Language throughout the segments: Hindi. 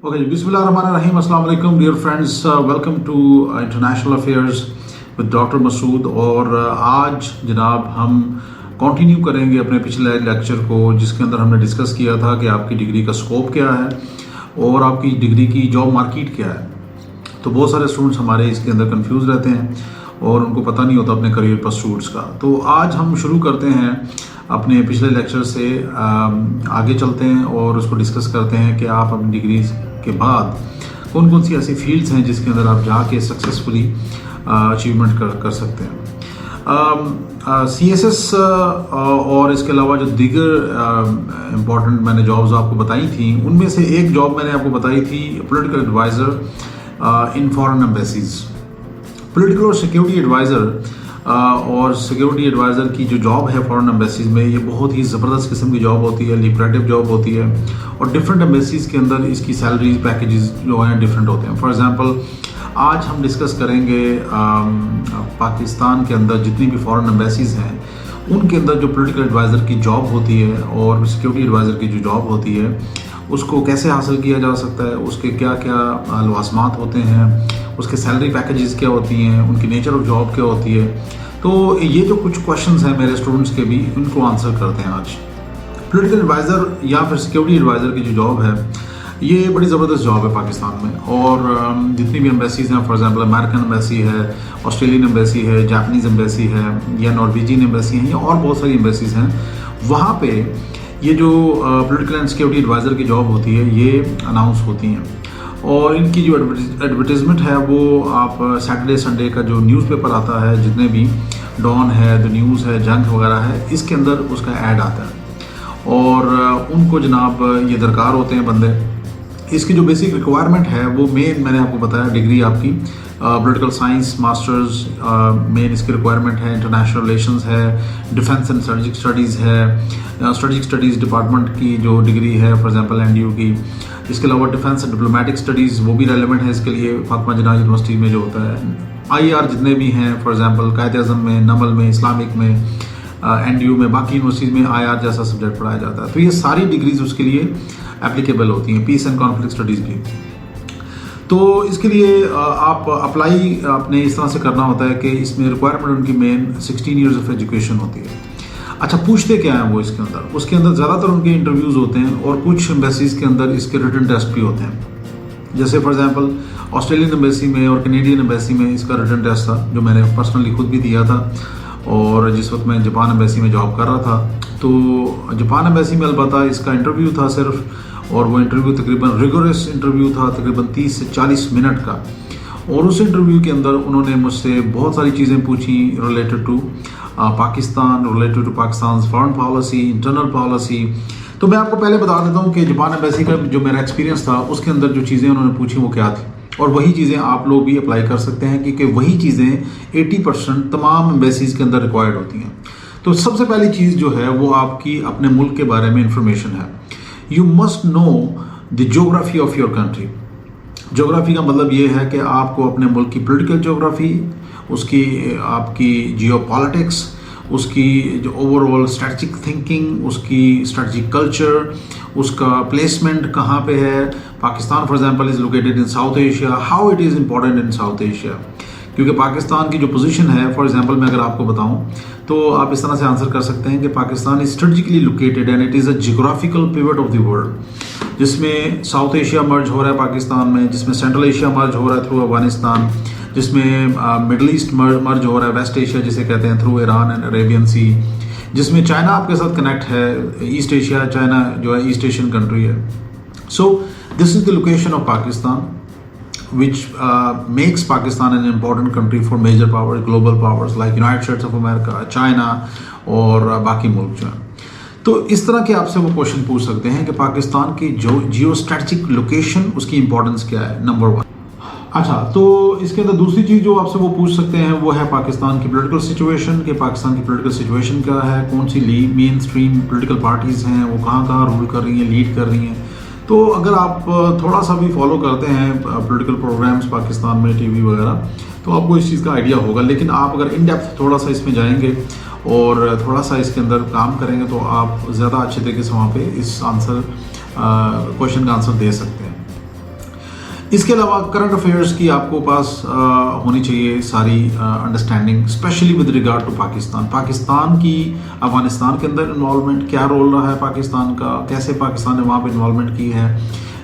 ओके जी, बिस्मिल्लाहिर्रहमानिर्रहीम, अस्सलाम वालेकुम dear friends, welcome to international affairs with doctor Masood. और आज जनाब हम कंटिन्यू करेंगे अपने पिछले लेक्चर को, जिसके अंदर हमने डिस्कस किया था कि आपकी डिग्री का स्कोप क्या है और आपकी डिग्री की जॉब मार्केट क्या है। तो बहुत सारे स्टूडेंट्स हमारे इसके अंदर कंफ्यूज रहते हैं और उनको पता नहीं होता अपने करियर परसूट्स का। तो आज हम शुरू करते हैं अपने पिछले लेक्चर से, आगे चलते हैं और उसको डिस्कस करते हैं कि आप अपनी डिग्री के बाद कौन कौन सी ऐसी फील्ड्स हैं जिसके अंदर आप जाके सक्सेसफुली अचीवमेंट कर सकते हैं। CSS और इसके अलावा जो दीगर इम्पॉर्टेंट मैंने जॉब्स आपको बताई थी, उनमें से एक जॉब मैंने आपको बताई थी political adviser in foreign embassies. Political और सिक्योरिटी एडवाइज़र और सिक्योरिटी एडवाइज़र की जो जॉब है फॉरेन एम्बेसीज में, ये बहुत ही ज़बरदस्त किस्म की जॉब होती है, लिक्रेटिव जॉब होती है और डिफरेंट एम्बेसीज के अंदर इसकी सैलरीज पैकेजेस जो हैं डिफरेंट होते हैं। फॉर एग्जांपल आज हम डिस्कस करेंगे पाकिस्तान के अंदर जितनी भी फॉरेन एम्बेसीज हैं उनके अंदर जो पॉलिटिकल एडवाइज़र की जॉब होती है और सिक्योरिटी एडवाइज़र की जो जॉब होती है उसको कैसे हासिल किया जा सकता है, उसके क्या क्या लवाजमात होते हैं, उसके सैलरी पैकेजेस क्या होती हैं, उनकी नेचर ऑफ जॉब क्या होती है। तो ये जो कुछ क्वेश्चंस हैं मेरे स्टूडेंट्स के भी, उनको आंसर करते हैं आज। पॉलिटिकल एडवाइज़र या फिर सिक्योरिटी एडवाइज़र की जो जॉब है, ये बड़ी ज़बरदस्त जॉब है पाकिस्तान में। और जितनी भी एम्बेसीज हैं, फॉर एग्जांपल अमेरिकन एम्बेसी है, ऑस्ट्रेलियन एम्बेसी है, जापानीज़ एम्बेसी है या नॉर्वेजियन एम्बेसी है या और बहुत सारी एम्बेसीज हैं, वहाँ पे ये जो पॉलिटिकल एंड सिक्योरिटी एडवाइज़र की जॉब होती है ये अनाउंस होती हैं। और इनकी जो एडवर्टीज़मेंट है वो आप सैटरडे संडे का जो न्यूज़पेपर आता है, जितने भी डॉन है, द न्यूज़ है, जंग वगैरह है, इसके अंदर उसका ऐड आता है और उनको जनाब ये दरकार होते हैं बंदे। इसकी जो बेसिक रिक्वायरमेंट है वो मेन मैंने आपको बताया, डिग्री आपकी पॉलिटिकल साइंस मास्टर्स मेन इसकी रिक्वायरमेंट है, इंटरनेशनल रिलेशंस है, डिफेंस एंड स्ट्रेटजिक स्टडीज़ है, स्ट्रेटजिक स्टडीज़ डिपार्टमेंट की जो डिग्री है फॉर एग्जांपल NDU की। इसके अलावा डिफेंस एंड डिप्लोमेटिक स्टडीज़ वो भी रेलिवेंट है इसके लिए, फातिमा जिन्ना यूनिवर्सिटी में जो होता है। IR जितने भी हैं फॉर एग्जांपल कायद-ए-आज़म में, नमल में, इस्लामिक में, NDU में, बाकी यूनिवर्सिटीज़ में IR जैसा सब्जेक्ट पढ़ाया जाता है। तो ये सारी डिग्रीज उसके लिए एप्लीकेबल होती हैं, पीस एंड कॉन्फ्लिक्ट स्टडीज़ भी। तो इसके लिए आप अप्लाई आपने इस तरह से करना होता है कि इसमें रिक्वायरमेंट उनकी मेन 16 ईयर्स ऑफ एजुकेशन होती है। अच्छा, पूछते क्या हैं वो इसके अंदर? उसके अंदर ज़्यादातर उनके इंटरव्यूज़ होते हैं और कुछ एम्बेसीज़ के अंदर इसके रिटन टेस्ट भी होते हैं। जैसे फॉर एग्जांपल ऑस्ट्रेलियन एम्बेसी में और कैनेडियन एम्बेसी में इसका रिटन टेस्ट था, जो मैंने पर्सनली खुद भी दिया था। और जिस वक्त मैं जापान एम्बेसी में जॉब कर रहा था, तो जापान एम्बेसी में अलबत्ता इसका इंटरव्यू था सिर्फ, और वो इंटरव्यू तकरीबन रिगोरस इंटरव्यू था, तकरीबन 30 से 40 मिनट का। और उस इंटरव्यू के अंदर उन्होंने मुझसे बहुत सारी चीज़ें पूछी related to Pakistan, related to Pakistan foreign policy, internal policy. तो मैं आपको पहले बता देता हूँ कि जापान एम्बेसी का जो मेरा एक्सपीरियंस था उसके अंदर जो चीज़ें उन्होंने पूछी वो क्या थी, और वही चीज़ें आप लोग भी अप्लाई कर सकते हैं, क्योंकि वही चीज़ें 80% तमाम एम्बेसीज़ के अंदर रिक्वायर्ड होती हैं। तो सबसे पहली चीज़ जो है वो आपकी अपने मुल्क के बारे में इंफॉर्मेशन है। You must know the geography of your country. Geography का मतलब ये है कि आपको अपने मुल्क की पॉलिटिकल ज्योग्राफी, उसकी आपकी जियोपॉलिटिक्स, उसकी जो ओवरऑल स्ट्रेटजिक थिंकिंग, उसकी स्ट्रेटजिक कल्चर, उसका प्लेसमेंट कहाँ पे है। Pakistan for example is located in south Asia, how it is important in south Asia. क्योंकि पाकिस्तान की जो पोजीशन है, फॉर एग्जांपल मैं अगर आपको बताऊं तो आप इस तरह से आंसर कर सकते हैं कि Pakistan is strategically located and it is a geographical pivot of the world, जिसमें साउथ एशिया मर्ज हो रहा है पाकिस्तान में, जिसमें सेंट्रल एशिया मर्ज हो रहा है थ्रू अफगानिस्तान, जिसमें मिडल ईस्ट मर्ज हो रहा है, वेस्ट एशिया जिसे कहते हैं, थ्रू ईरान एंड अरेबियन सी, जिसमें चाइना आपके साथ कनेक्ट है, ईस्ट एशिया, चाइना जो है ईस्ट एशियन कंट्री है। So this is the location of Pakistan which makes Pakistan an important country for major powers, global powers like United States of America, China और बाकी मुल्क जो हैं। तो इस तरह के आपसे वो क्वेश्चन पूछ सकते हैं कि पाकिस्तान की जो जियो स्ट्रेटजिक लोकेशन, उसकी इंपॉर्टेंस क्या है, नंबर 1। अच्छा, तो इसके अंदर दूसरी चीज़ जो आपसे वो पूछ सकते हैं वो है पाकिस्तान की पॉलिटिकल सिचुएशन, कि पाकिस्तान की पॉलिटिकल सिचुएशन क्या है, कौन सी मेन स्ट्रीम पॉलिटिकल पार्टीज़ हैं, वो कहाँ कहाँ रूल कर रही हैं, लीड कर रही हैं। तो अगर आप थोड़ा सा भी फॉलो करते हैं पॉलिटिकल प्रोग्राम्स पाकिस्तान में, टीवी वगैरह, तो आपको इस चीज़ का आइडिया होगा। लेकिन आप अगर इन डेप्थ थोड़ा सा इसमें जाएंगे और थोड़ा सा इसके अंदर काम करेंगे तो आप ज़्यादा अच्छे तरीके से वहाँ पे इस क्वेश्चन का आंसर दे सकते हैं। इसके अलावा करंट अफेयर्स की आपको पास होनी चाहिए सारी understanding, specially with regard to Pakistan. Pakistan की अफगानिस्तान के अंदर इन्वॉल्वमेंट, क्या रोल रहा है पाकिस्तान का, कैसे पाकिस्तान ने वहाँ पर इन्वॉल्वमेंट की है।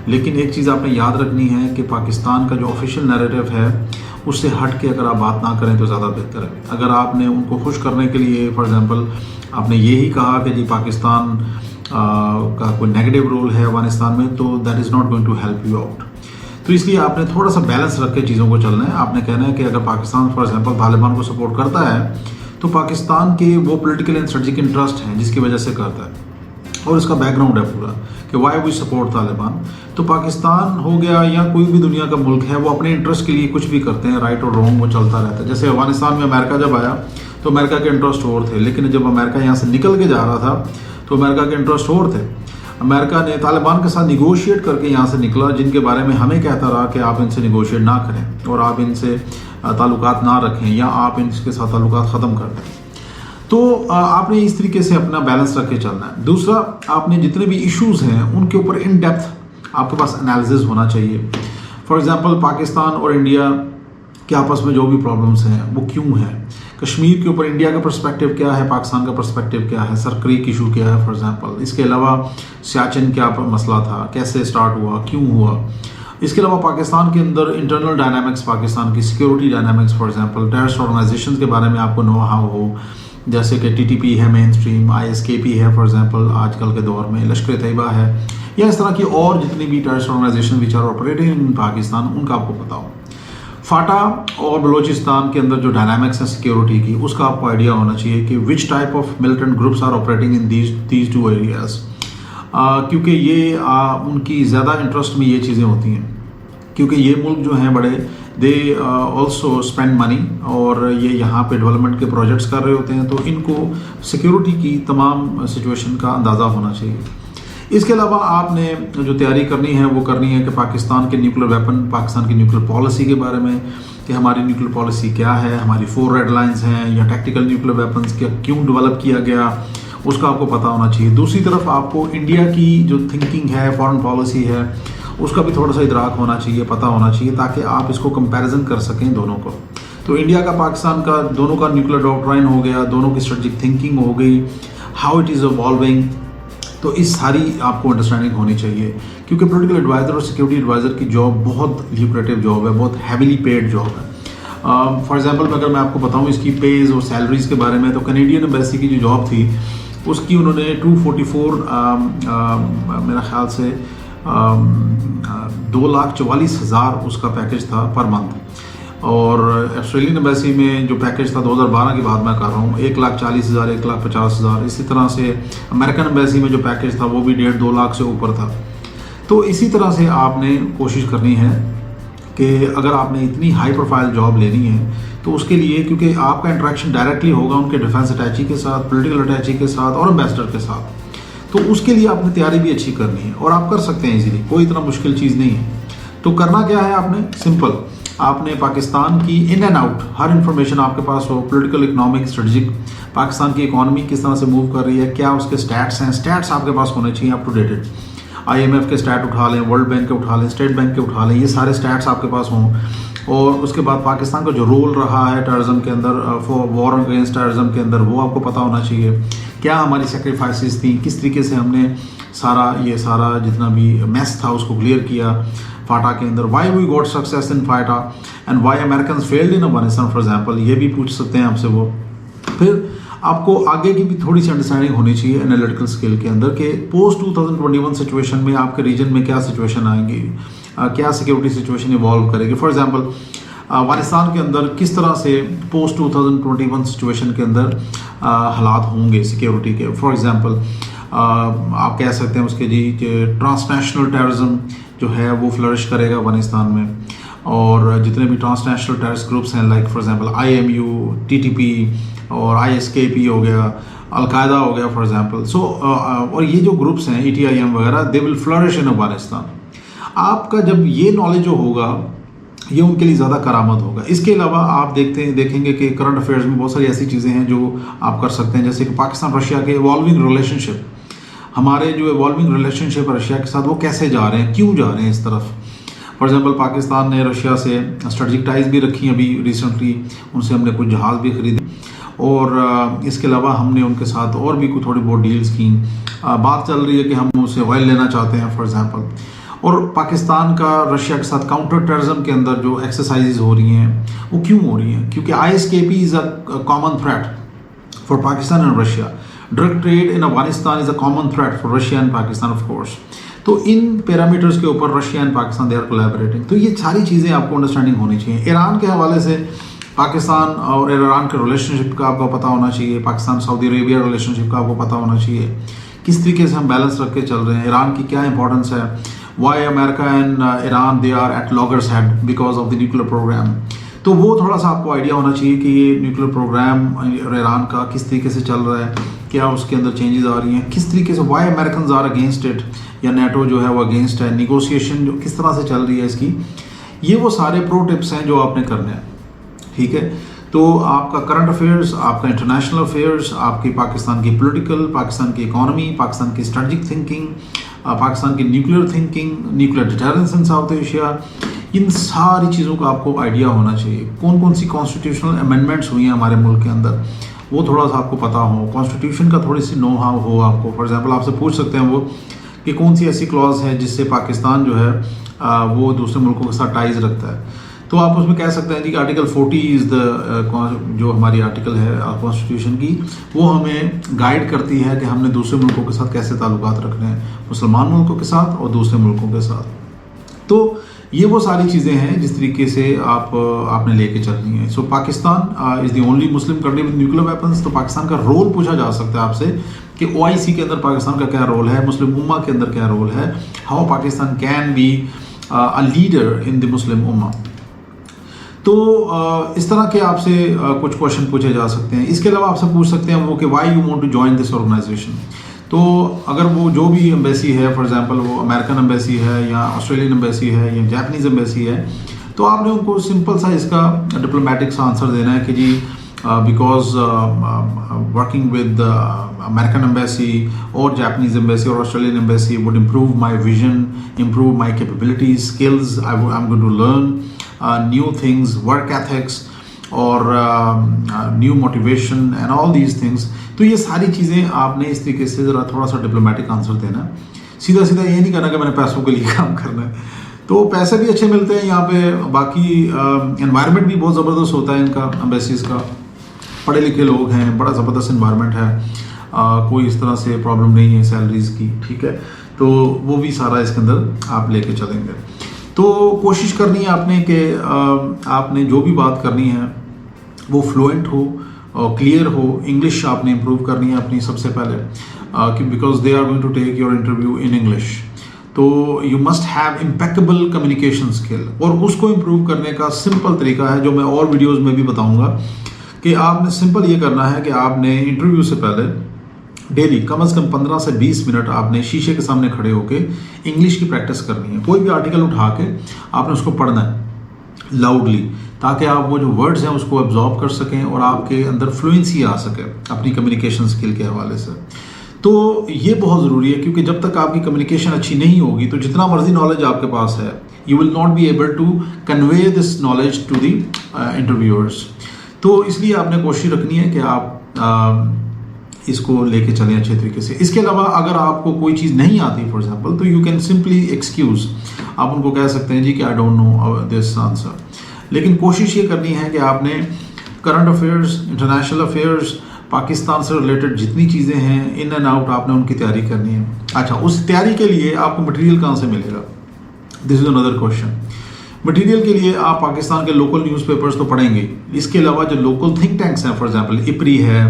लेकिन एक चीज़ आपने याद रखनी है कि पाकिस्तान का जो ऑफिशियल नैरेटिव है उससे हट के अगर आप बात ना करें तो ज़्यादा बेहतर है। अगर आपने उनको खुश करने के लिए फॉर एग्ज़ाम्पल आपने यही कहा कि जी पाकिस्तान का कोई नेगेटिव रोल है अफगानिस्तान में, तो that is not going to help you out. तो इसलिए आपने थोड़ा सा बैलेंस रख के चीज़ों को चलना है। आपने कहना है कि अगर पाकिस्तान फॉर एग्जांपल तालिबान को सपोर्ट करता है तो पाकिस्तान के वो पॉलिटिकल एंड स्ट्रेटेजिक इंटरेस्ट हैं जिसकी वजह से करता है, और इसका बैकग्राउंड है पूरा कि वाई वी सपोर्ट तालिबान। तो पाकिस्तान हो गया या कोई भी दुनिया का मुल्क है, वो अपने इंटरेस्ट के लिए कुछ भी करते हैं, राइट और रॉन्ग वो चलता रहता है। जैसे अफगानिस्तान में अमेरिका जब आया तो अमेरिका के इंटरेस्ट और थे, लेकिन जब अमेरिका यहाँ से निकल के जा रहा था तो अमेरिका के इंटरेस्ट और थे। अमेरिका ने तालिबान के साथ निगोशिएट करके यहाँ से निकला, जिनके बारे में हमें कहता रहा कि आप इनसे निगोशिएट ना करें और आप इनसे ताल्लुकात ना रखें या आप इनके साथ ताल्लुकात ख़त्म कर दें। तो आपने इस तरीके से अपना बैलेंस रख के चलना है। दूसरा, आपने जितने भी इश्यूज़ हैं उनके ऊपर इन डेप्थ आपके पास एनालिसिस होना चाहिए। फॉर एग्जांपल पाकिस्तान और इंडिया के आपस में जो भी प्रॉब्लम्स हैं वो क्यों हैं, कश्मीर के ऊपर इंडिया का पर्सपेक्टिव क्या है, पाकिस्तान का पर्सपेक्टिव क्या है, सर क्रीक इशू क्या है फॉर एग्जांपल। इसके अलावा सियाचिन क्या मसला था, कैसे स्टार्ट हुआ, क्यों हुआ। इसके अलावा पाकिस्तान के अंदर इंटरनल डायनामिक्स, पाकिस्तान की security dynamics, for example terrorist organization के बारे में आपको नो हाउ हो, जैसे कि टीटीपी है मेन स्ट्रीम, ISKP है फॉर एग्जांपल आजकल के दौर में, लश्कर तैयबा है, या इस तरह की और जितनी भी terrorist organization which are operating in Pakistan उनका आपको पता हो। फाटा और बलोचिस्तान के अंदर जो डायनामिक्स है सिक्योरिटी की, उसका आपको आइडिया होना चाहिए कि which type of militant groups are operating in these two areas, क्योंकि ये उनकी ज़्यादा इंटरेस्ट में ये चीज़ें होती हैं, क्योंकि ये मुल्क जो हैं बड़े दे ऑल्सो स्पेंड मनी और ये यहाँ पे डेवलपमेंट के प्रोजेक्ट्स कर रहे होते हैं, तो इनको सिक्योरिटी की तमाम सिचुएशन का अंदाज़ा होना चाहिए। इसके अलावा आपने जो तैयारी करनी है वो करनी है कि पाकिस्तान के न्यूक्लियर वेपन, पाकिस्तान की न्यूक्लियर पॉलिसी के बारे में कि हमारी न्यूक्लियर पॉलिसी क्या है, हमारी 4 रेड लाइंस हैं या टैक्टिकल न्यूक्लियर वेपन्स क्या क्यों डेवलप किया गया, उसका आपको पता होना चाहिए। दूसरी तरफ आपको इंडिया की जो थिंकिंग है, फॉरेन पॉलिसी है, उसका भी थोड़ा सा इदराक होना चाहिए, पता होना चाहिए, ताकि आप इसको कंपैरिजन कर सकें दोनों को। तो इंडिया का, पाकिस्तान का, दोनों का न्यूक्लियर डॉक्ट्राइन हो गया, दोनों की स्ट्रेटजिक थिंकिंग हो गई, हाउ इट इज़ इवॉल्विंग। तो इस सारी आपको अंडरस्टैंडिंग होनी चाहिए, क्योंकि पॉलिटिकल एडवाइज़र और सिक्योरिटी एडवाइज़र की जॉब बहुत ल्यूक्रेटिव जॉब है, बहुत हैविली पेड जॉब है। फॉर एग्जांपल अगर मैं आपको बताऊं इसकी पेज और सैलरीज़ के बारे में, तो कैनेडियन एम्बेसी की जो जॉब थी उसकी उन्होंने 244 मेरा ख्याल से 2,44,000 उसका पैकेज था पर मंथ, और ऑस्ट्रेलियन एम्बेसी में जो पैकेज था 2012 की बात मैं कर रहा हूँ 1,40,000, 1,50,000। इसी तरह से अमेरिकन एम्बेसी में जो पैकेज था वो भी 1.5-2 लाख से ऊपर था। तो इसी तरह से आपने कोशिश करनी है कि अगर आपने इतनी हाई प्रोफाइल जॉब लेनी है तो उसके लिए, क्योंकि आपका इंटरेक्शन डायरेक्टली होगा उनके डिफेंस अटैची के साथ, पॉलिटिकल अटैची के साथ और एम्बेसडर के साथ, तो उसके लिए आपने तैयारी भी अच्छी करनी है और आप कर सकते हैं इजीली, कोई इतना मुश्किल चीज़ नहीं है। तो करना क्या है आपने, सिंपल, आपने पाकिस्तान की in and out her information आपके पास हो, पॉलिटिकल, इकोनॉमिक, स्ट्रेटजिक, पाकिस्तान की इकॉनमी किस तरह से मूव कर रही है, क्या उसके स्टैट्स हैं, स्टैट्स आपके पास होने चाहिए अप टू डेटेड। IMF के स्टैट उठा लें, वर्ल्ड बैंक के उठा लें, स्टेट बैंक के उठा लें, ये सारे स्टैट्स आपके पास हों। और उसके बाद पाकिस्तान का जो रोल रहा है टेररिज्म के अंदर, फॉर वॉर अगेंस्ट टेररिज्म के अंदर, वो आपको पता होना चाहिए। क्या हमारी सेक्रीफाइसेस थी, किस तरीके से हमने सारा जितना भी मेस था उसको क्लियर किया फाटा के अंदर, why we got success in FATA and why American failed in Afghanistan for example, ये भी पूछ सकते हैं आपसे वो। फिर आपको आगे की भी थोड़ी सी अंडरस्टैंडिंग होनी चाहिए एनालिटिकल स्किल के अंदर कि पोस्ट 2021 सिचुएशन में आपके रीजन में क्या सिचुएशन आएंगी, क्या सिक्योरिटी सिचुएशन इवॉल्व करेगी। फॉर एग्जांपल अफगानिस्तान के अंदर किस तरह से पोस्ट 2021 सिचुएशन के अंदर हालात होंगे सिक्योरिटी के। फॉर एग्जांपल आप कह सकते हैं उसके जी ट्रांसनेशनल टेररिज्म जो है वो फ्लरिश करेगा अफगानिस्तान में, और जितने भी ट्रांसनेशनल टेररिस्ट ग्रुप्स हैं like for example IMU, TTP और ISKP हो गया, अलकायदा हो गया फॉर एग्जांपल। सो और ये जो ग्रुप्स हैं ETIM वगैरह, they will flourish in Afghanistan. आपका जब ये नॉलेज जो होगा ये उनके लिए ज़्यादा करामत होगा। इसके अलावा आप देखेंगे कि करंट अफेयर्स में बहुत सारी ऐसी चीज़ें हैं जो आप कर सकते हैं, जैसे कि पाकिस्तान रशिया के इवॉल्विंग रिलेशनशिप, हमारे जो इवॉल्विंग रिलेशनशिप रशिया के साथ वो कैसे जा रहे हैं, क्यों जा रहे हैं इस तरफ। फॉर एग्जांपल पाकिस्तान ने रशिया से स्ट्रेटजिक टाइज भी रखी अभी रिसेंटली, उनसे हमने कुछ जहाज़ भी खरीदे और इसके अलावा हमने उनके साथ और भी कुछ थोड़ी बहुत डील्स की। बात चल रही है कि हम उनसे ऑयल लेना चाहते हैं फॉर एग्जांपल। और पाकिस्तान का रशिया के साथ काउंटर टेररिज्म के अंदर जो एक्सरसाइजेज हो रही हैं वो क्यों हो रही हैं? क्योंकि ISKP is a common threat for Pakistan and Russia. Drug trade in Afghanistan is a common threat for Russia and Pakistan of course. तो इन पैरामीटर्स के ऊपर Russia and Pakistan they are collaborating. तो ये सारी चीज़ें आपको अंडरस्टैंडिंग होनी चाहिए। ईरान के हवाले से पाकिस्तान और ईरान के रिलेशनशिप का आपको पता होना चाहिए, पाकिस्तान सऊदी अरेबिया रिलेशनशिप का आपको पता होना चाहिए, किस तरीके से हम बैलेंस रख के चल रहे हैं, ईरान की क्या इंपॉर्टेंस है, why America and Iran they are at loggerheads because of the nuclear programme. तो वो थोड़ा सा आपको आइडिया होना चाहिए कि ये न्यूक्लियर प्रोग्राम ईरान का किस तरीके से चल रहा है, क्या उसके अंदर चेंजेस आ रही हैं, किस तरीके से why American are against it या नेटो जो है वो अगेंस्ट है, निगोशिएशन जो किस तरह से चल रही है इसकी। ये वो सारे प्रो टिप्स हैं जो आपने करने हैं, ठीक है। तो आपका करंट अफेयर्स, आपका इंटरनेशनल अफेयर्स, आपकी पाकिस्तान की पॉलिटिकल, पाकिस्तान की इकोनॉमी, पाकिस्तान की स्ट्रेटजिक थिंकिंग, पाकिस्तान की न्यूक्लियर थिंकिंग, न्यूक्लियर डिटरेंस इन साउथ एशिया, इन सारी चीज़ों का आपको आइडिया होना चाहिए। कौन कौन सी कॉन्स्टिट्यूशनल अमेंडमेंट्स हुई हैं हमारे मुल्क के अंदर, वो थोड़ा सा आपको पता हो, कॉन्स्टिट्यूशन का थोड़ी सी नो हाउ हो आपको। फॉर एग्जांपल आपसे पूछ सकते हैं वो कि कौन सी ऐसी क्लॉज है जिससे पाकिस्तान जो है वो दूसरे मुल्कों के साथ टाइज रखता है। तो आप उसमें कह सकते हैं जी कि आर्टिकल 40 इज़ द जो हमारी आर्टिकल है कॉन्स्टिट्यूशन की, वो हमें गाइड करती है कि हमने दूसरे मुल्कों के साथ कैसे ताल्लुकात रखने हैं, मुसलमान मुल्कों के साथ और दूसरे मुल्कों के साथ। तो ये वो सारी चीज़ें हैं जिस तरीके से आपने लेके चलनी है। So Pakistan is the only Muslim country with nuclear weapons. तो पाकिस्तान का रोल पूछा जा सकता है आपसे कि OIC के अंदर पाकिस्तान का क्या रोल है, मुस्लिम उम्मा के अंदर क्या रोल है, how Pakistan can be a leader in the Muslim उम्मा। तो इस तरह के आपसे कुछ क्वेश्चन पूछे जा सकते हैं। इसके अलावा आपसे पूछ सकते हैं वो कि why you want to join this organization. तो अगर वो जो भी एम्बेसी है, फॉर एग्जांपल वो अमेरिकन एम्बेसी है या ऑस्ट्रेलियन एम्बेसी है या जापानीज़ एम्बेसी है, तो आपने उनको सिंपल सा इसका डिप्लोमेटिक सा आंसर देना है कि जी because working with American embassy और जापानीज़ एम्बेसी और Australian embassy would improve my vision, improve my capabilities, skills, I am going to learn new things, work ethics और new motivation and all these things. तो ये सारी चीज़ें आपने इस तरीके से ज़रा थोड़ा सा डिप्लोमेटिक आंसर देना है। सीधा सीधा ये नहीं करना कि मैंने पैसों के लिए काम करना है। तो पैसे भी अच्छे मिलते हैं यहाँ पे, बाकी एनवायरनमेंट भी बहुत ज़बरदस्त होता है इनका एम्बेसीज़ का, पढ़े लिखे लोग हैं, बड़ा ज़बरदस्त एनवायरनमेंट है, कोई इस तरह से प्रॉब्लम नहीं है सैलरीज़ की, ठीक है। तो वो भी सारा इसके अंदर आप लेके चलेंगे। तो कोशिश करनी है आपने कि आपने जो भी बात करनी है वो फ्लुएंट हो और क्लियर हो। इंग्लिश आपने इम्प्रूव करनी है अपनी सबसे पहले, कि because they are going to take your interview in English. तो you must have impeccable communication skill, और उसको इम्प्रूव करने का सिंपल तरीका है जो मैं और वीडियोज़ में भी बताऊँगा, कि आपने सिंपल ये करना है कि आपने इंटरव्यू से पहले डेली कम से कम 15 से 20 मिनट आपने शीशे के सामने खड़े होकर इंग्लिश की प्रैक्टिस करनी है। कोई भी आर्टिकल उठा के आपने उसको पढ़ना है लाउडली, ताकि आप वो जो वर्ड्स हैं उसको एब्जॉर्ब कर सकें और आपके अंदर फ्लुएंसी आ सके अपनी कम्युनिकेशन स्किल के हवाले से। तो ये बहुत ज़रूरी है, क्योंकि जब तक आपकी कम्युनिकेशन अच्छी नहीं होगी तो जितना मर्जी नॉलेज आपके पास है, you will not be able to convey this knowledge to the interviewers. तो इसलिए आपने कोशिश रखनी है कि आप इसको लेके चलें अच्छे तरीके से। इसके अलावा अगर आपको कोई चीज़ नहीं आती फॉर एग्जांपल, तो यू कैन सिंपली एक्सक्यूज़, आप उनको कह सकते हैं जी कि I don't know this answer. लेकिन कोशिश ये करनी है कि आपने current affairs, international affairs, Pakistan से रिलेटेड जितनी चीज़ें हैं इन एंड आउट, आपने उनकी तैयारी करनी है। अच्छा, उस तैयारी के लिए आपको मटेरियल कहाँ से मिलेगा? This is another question. Material के लिए आप पाकिस्तान के लोकल न्यूज़पेपर्स तो पढ़ेंगे, इसके अलावा जो लोकल थिंक टैंक्स हैं, फॉर एग्जांपल IPRI है,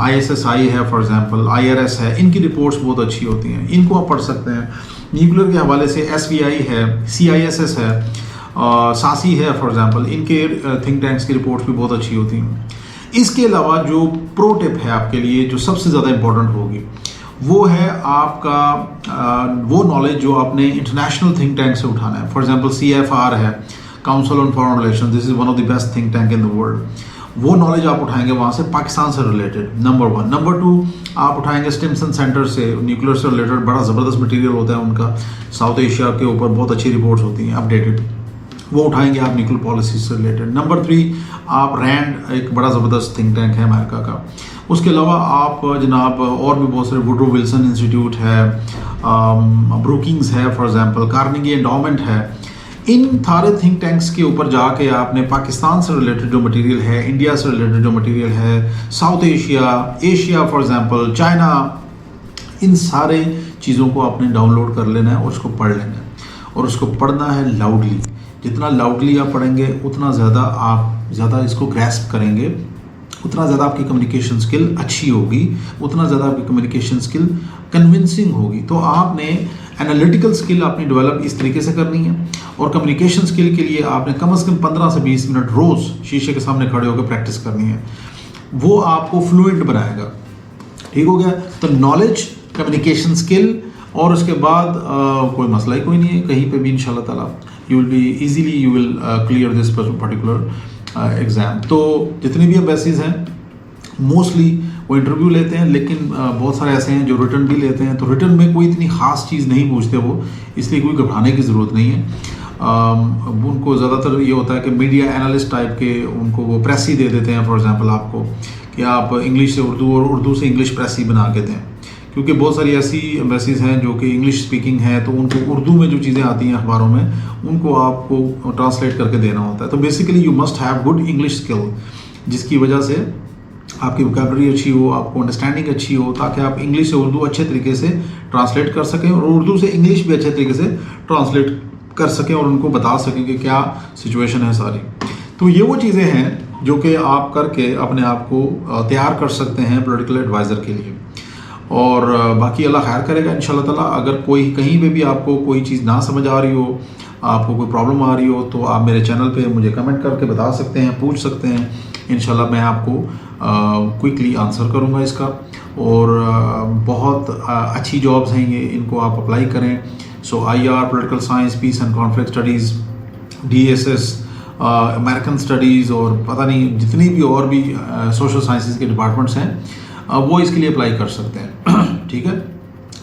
ISSI है, फॉर एग्जांपल IRS है, इनकी रिपोर्ट्स बहुत अच्छी होती हैं, इनको आप पढ़ सकते हैं। न्यूक्लियर के हवाले से SVI है, CISS है, सासी है, फॉर एग्जांपल, इनके थिंक टैंक्स की रिपोर्ट्स भी बहुत अच्छी होती हैं। इसके अलावा जो प्रो टिप है आपके लिए, जो सबसे ज़्यादा इंपॉर्टेंट होगी, वो है आपका वो नॉलेज जो आपने इंटरनेशनल थिंक टैंक से उठाना है। फॉर एग्जांपल CFR है, council on foreign relation, this is one of the best think tank in the world. वो नॉलेज आप उठाएंगे वहाँ से पाकिस्तान से रिलेटेड, नंबर 1। नंबर 2, आप उठाएंगे स्टिम्सन सेंटर से, न्यूक्लियर से रिलेटेड बड़ा ज़बरदस्त मटेरियल होता है उनका, साउथ एशिया के ऊपर बहुत अच्छी रिपोर्ट्स होती हैं अपडेटेड, वो उठाएंगे आप न्यूक्लियर पॉलिसी से रिलेटेड। नंबर 3, आप रैंड एक बड़ा ज़बरदस्त थिंक टैंक है अमेरिका का। उसके अलावा आप जनाब और भी बहुत सारे, वुड्रो विल्सन इंस्टीट्यूट है, ब्रूकिंग्स है फॉर एग्जांपल, कार्नेगी एंडोमेंट है, इन सारे थिंक टैंक्स के ऊपर जाके आपने पाकिस्तान से रिलेटेड जो मटेरियल है, इंडिया से रिलेटेड जो मटेरियल है, South Asia, Asia for example, China, इन सारे चीज़ों को आपने डाउनलोड कर लेना है और उसको पढ़ लेना है, और उसको पढ़ना है लाउडली। जितना लाउडली आप पढ़ेंगे उतना ज़्यादा इसको ग्रैस्प करेंगे, उतना ज़्यादा आपकी कम्युनिकेशन स्किल अच्छी होगी, उतना ज़्यादा आपकी कम्युनिकेशन स्किल कन्विंसिंग होगी। तो आपने एनालिटिकल स्किल अपनी डेवलप इस तरीके से करनी है, और कम्युनिकेशन स्किल के लिए आपने कम से कम 15 से 20 मिनट रोज़ शीशे के सामने खड़े होकर प्रैक्टिस करनी है। वो आपको फ्लुएंट बनाएगा। ठीक हो गया? तो नॉलेज, कम्युनिकेशन स्किल, और उसके बाद कोई मसला ही कोई नहीं है, कहीं पे भी इंशाल्लाह ताला you will be easily you will clear this particular exam. तो जितनी भी एम्बेसीज हैं मोस्टली वो इंटरव्यू लेते हैं, लेकिन बहुत सारे ऐसे हैं जो रिटर्न भी लेते हैं। तो रिटर्न में कोई इतनी ख़ास चीज़ नहीं पूछते वो, इसलिए कोई घबराने की ज़रूरत नहीं है। उनको ज़्यादातर ये होता है कि मीडिया एनालिस्ट टाइप के उनको वो प्रेस ही दे देते हैं फॉर एग्जांपल आपको, कि आप इंग्लिश से उर्दू और उर्दू से इंग्लिश प्रेस ही बना के दें, क्योंकि बहुत सारी ऐसी एम्बेसीज हैं जो कि इंग्लिश स्पीकिंग है, तो उनको उर्दू में जो चीज़ें आती हैं अखबारों में उनको आपको ट्रांसलेट करके देना होता है। तो basically you must have good English skill, जिसकी वजह से आपकी वोकैबुलरी अच्छी हो, आपको अंडरस्टैंडिंग अच्छी हो, ताकि आप इंग्लिश से उर्दू अच्छे तरीके से ट्रांसलेट कर सकें और उर्दू से इंग्लिश भी अच्छे तरीके से ट्रांसलेट कर सकें और उनको बता सकें कि क्या सिचुएशन है सारी। तो ये वो चीज़ें हैं जो कि आप करके अपने आप को तैयार कर सकते हैं पॉलिटिकल एडवाइज़र के लिए। और बाकी अल्लाह खैर करेगा इंशाल्लाह ताला। अगर कोई कहीं पे भी आपको कोई चीज़ ना समझ आ रही हो, आपको कोई प्रॉब्लम आ रही हो, तो आप मेरे चैनल पे मुझे कमेंट करके बता सकते हैं, पूछ सकते हैं। इंशाल्लाह मैं आपको क्विकली आंसर करूँगा इसका। और बहुत अच्छी जॉब्स हैं ये, इनको आप अप्लाई करें। So IR, political science, peace and conflict studies, DSS, American studies, और पता नहीं जितनी भी और भी सोशल साइंसेज के डिपार्टमेंट्स हैं वो इसके लिए अप्लाई कर सकते हैं। ठीक है?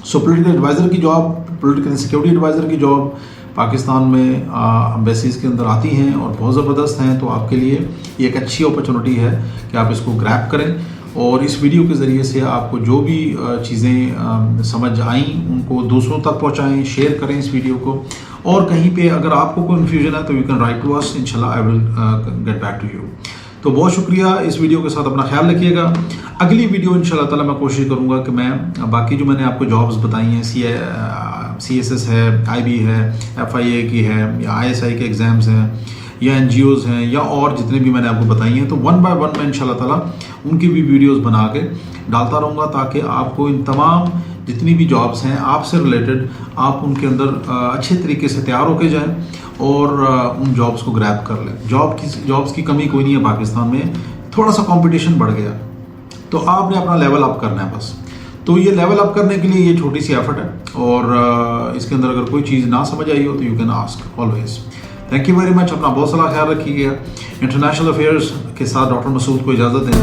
सो पॉलिटिकल एडवाइज़र की जॉब, पॉलिटिकल सिक्योरिटी एडवाइज़र की जॉब पाकिस्तान में एम्बेसीज के अंदर आती हैं और बहुत ज़बरदस्त हैं। तो आपके लिए ये एक अच्छी अपॉर्चुनिटी है कि आप इसको ग्रैब करें, और इस वीडियो के ज़रिए से आपको जो भी चीज़ें समझ आईं उनको दूसरों तक पहुँचाएँ, शेयर करें इस वीडियो को। और कहीं पे अगर आपको कोई कन्फ्यूजन है तो you can write to us, इंशाल्लाह I will get back to you. तो बहुत शुक्रिया, इस वीडियो के साथ अपना ख्याल रखिएगा। अगली वीडियो इंशाल्लाह ताला मैं कोशिश करूँगा कि मैं बाकी जो मैंने आपको जॉब्स बताई हैं, CSS है, IB है, FIA की है, या ISI के एग्ज़ाम्स हैं, या NGOs हैं, या और जितने भी मैंने आपको बताई हैं, तो 1 बाय 1 मैं इंशाल्लाह ताला उनकी भी वीडियोस बना के डालता रहूँगा, ताकि आपको इन तमाम जितनी भी जॉब्स हैं आपसे रिलेटेड, आप उनके अंदर अच्छे तरीके से तैयार होके जाएं और उन जॉब्स को ग्रैब कर लें। जॉब्स की कमी कोई नहीं है पाकिस्तान में, थोड़ा सा कंपटीशन बढ़ गया, तो आपने अपना लेवल अप करना है बस। तो ये लेवल अप करने के लिए ये छोटी सी एफर्ट है, और इसके अंदर अगर कोई चीज़ ना समझ आई हो तो you can ask always. Thank you very much. अपना बहुत सारा ख्याल रखिएगा। इंटरनेशनल अफेयर्स के साथ डॉक्टर मसूद को इजाज़त दें।